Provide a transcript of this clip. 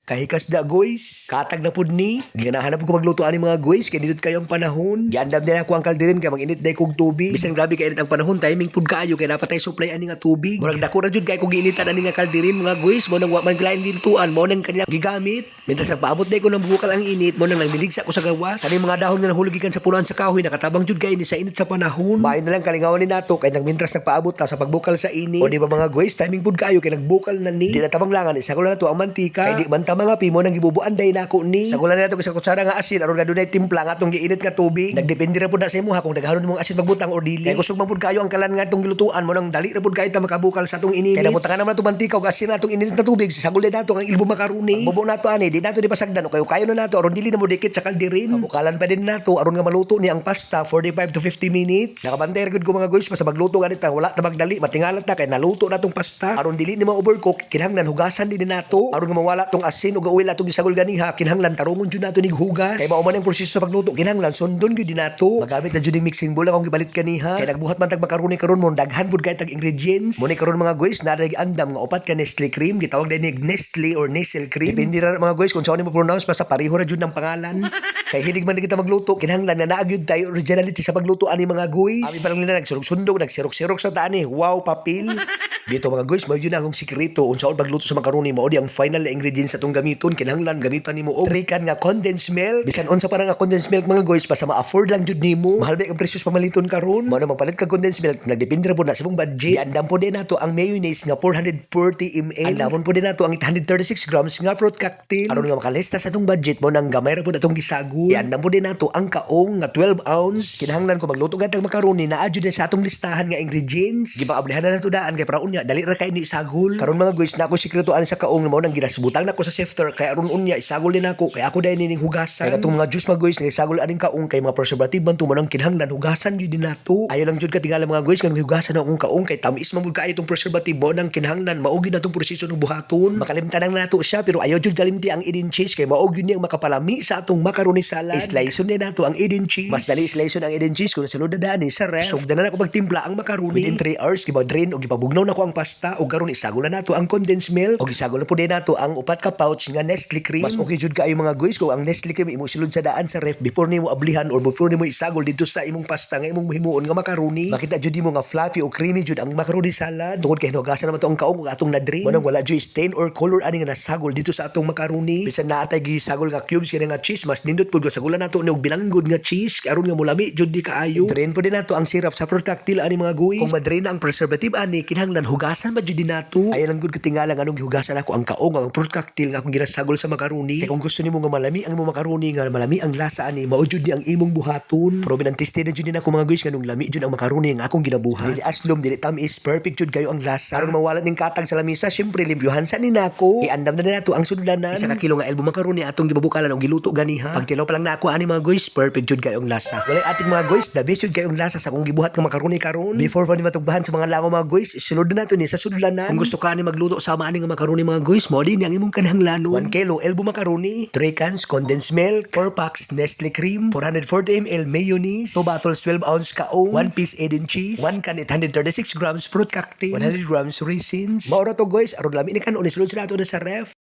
Kahikas da guys, katag na pud ni. Ganahanap ko magluto ani mga guys, kay nindot kayo ang panahon. Giandam din ako ang kalderin kay mag-init day kog tubig. Bisan grabe kay init ang panahon, timing pud kaayo kay dapat tay supply ani nga tubig. Murag dako ra jud kay kog giinitan ani nga kalderin mga guys, mo nang wa man glain dilutuan, mo nang kanya gigamit. Mintras nagpaabot day ko ng bukal ang init, mo nang nagmiligsa ko sa gawas. Kani mga dahon nga nahulog gikan sa punuan sa kahoy, nakatabang jud kay ni sa init sa panahon. Bahay na lang kalingawan ni nato kay nagmintras nagpaabot ta sa pagbukal sa init. O di ba mga guys, timing pud kaayo kay nagbukal na ni. Di na tabang langan isa ko na to ang mantika. Kay di man ta mga pimo nang bubuan day nako ni. Sagulan nato sa kutsara nga asin aron gadunay timpla nga atong giinit nga tubig. Nagdepende ra pud na sa imo ha kung daghanon imong asin magbutang or dili. Kay kusog man pud kayo ang kalan nga atong gilutuan mo nang dali ra pud kayo ta makabukal sa atong init. Kay nabutangan naman atong mantika ug asin atong init na tubig sagulan nato ang ilbo macaroni. Bubo nato ani di nato di pasagdan o kayo na nato aron dili na mo dikit sa kalderin. Bukalan pa din nato aron nga maluto ni ang pasta 45 to 50 minutes. Nakabantay gud ko mga guys pa sa magluto ganit wala ta magdali matingalat na kay naluto natong pasta. Aron dili ni ma-overcook kinahanglan hugasan din nato aron nga mawala tong asin ug oil atong gisagol ganiha kinahanglan tarungon jud nato nig hugas. Kay mao man ang proseso sa pagluto kinahanglan sundon gyud nato. Magamit na jud ning mixing bowl akong gibalit kaniha. Kay nagbuhat man tag macaroni karon mo daghan pud kay tag ingredients. Mo ni karon mga guys na andam nga upat ka Nestle cream gitawag din ni Nestle or Nestle cream. Depende ra mga guys kung saan mo pronounce basta pareho ra jud ng pangalan. Kay hilig man kita magluto kinahanglan na naagyud tayo originality sa pagluto ani mga guys. Abi pa lang nila nagsurog-sundog nagsirok-sirok sa taani. Wow papil. Dito mga guys, mao yun akong sikreto unsaon pagluto sa macaroni mao di ang final na ingredients atong gamiton kinahanglan gamitan nimo og trikan nga condensed milk. Bisan unsa pa nga condensed milk mga guys basta ma-afford lang jud nimo. Mahal ba ang presyo sa pamaliton karon? Mao na magpalit ka condensed milk nagdepende ra pud na sa imong budget. Andam po din nato ang mayonnaise nga 440 ml. Andam po din nato ang 836 grams nga fruit cocktail. Aron nga makalista sa atong budget mo nang gamay ra pud atong gisagol. Andam po din nato ang kaong nga 12 ounce. Kinahanglan ko magluto gatag macaroni na adyo sa atong listahan nga ingredients. Gipaablihan na nato daan kay para dali ra kay ni isagol. Karon mga guys na ako sikreto ani sa kaong mo nang ginasbutang nako sa sifter kay aron unya isagol din ako kay ako dai ning hugasan. Kay katong mga juice mga guys nga isagol aning kaong kay mga preservative man tumo nang kinahanglan hugasan gyud din nato. Ayo lang jud katingala mga guys kung hugasan akong kaong kay tamis man gud kay itong preservative mo nang kinahanglan maugi natong proseso ng buhaton. Makalimtan lang nato siya pero ayo jud kalimti ang Eden cheese kay mao gyud ang makapalami sa atong macaroni salad. Slice din nato ang Eden cheese. Mas dali slice ang Eden cheese kung sulod na dani sa ref. Sugdan na ako magtimpla ang macaroni. Within 3 hours giba-drain o gipabugnaw nako ang pasta ug karon isagol na nato ang condensed milk ug isagol na pud nato ang upat ka pouch nga Nestle cream. Mas okay jud kaayo mga guys kung ang Nestle cream imo sulod sa daan sa ref before nimo ablihan or before nimo isagol dito sa imong pasta nga imong himuon nga macaroni. Makita jud nimo nga fluffy o creamy jud ang macaroni salad. Tungod kay hinugasan naman to ang kaong ug atong na-drain. Manang wala jud stain or color ani nga nasagol dito sa atong macaroni. Bisan naatay gisagol nga cubes kini nga cheese mas nindot pud sagulan nato og binanggod nga cheese aron nga mulami jud di kaayo. Drain pud nato ang syrup sa fruit cocktail ani mga guys. Kung ma-drain na ang preservative ani kinahanglan hugasan ba jud nato. Ayan lang gud katingala nga anong gihugasan ako ang kaong ang fruit cocktail nga akong ginasagol sa macaroni. Kay kung gusto nimo nga malami ang imong macaroni nga malami ang lasa ani mao jud ni ang imong buhaton. Pero binantiste na jud ni ako mga guys kanung lami jud ang macaroni nga akong ginabuhat. Dili aslom dili tamis perfect jud kayo ang lasa. Aron mawala ning katag sa lamisa syempre limpyuhan sa ni nako. Iandam na nato ang sudlanan. Isa ka kilo nga elbo macaroni atong gibabukalan og giluto ganiha. Pag tilaw pa lang nako ani mga guys perfect jud kayo ang lasa. Walay ating mga guys the best jud kayo ang lasa sa akong gibuhat nga macaroni karon. Before pa ni matugbahan sa mga lango mga guys isulod na nato ni sa sudlanan. Kung gusto ka ni magluto sama ani nga macaroni mga guys mo din ang imong kanahanglanon. 1 kilo elbo macaroni, 3 cans condensed milk, 4 packs Nestle cream, 440 ml mayonnaise, 2 bottles 12 ounce kaong, 1 piece Eden cheese, 1 can 836 grams fruit cocktail, 100 grams raisins. Maura to guys aron lami ni kanon isulod sa nato na sa ref.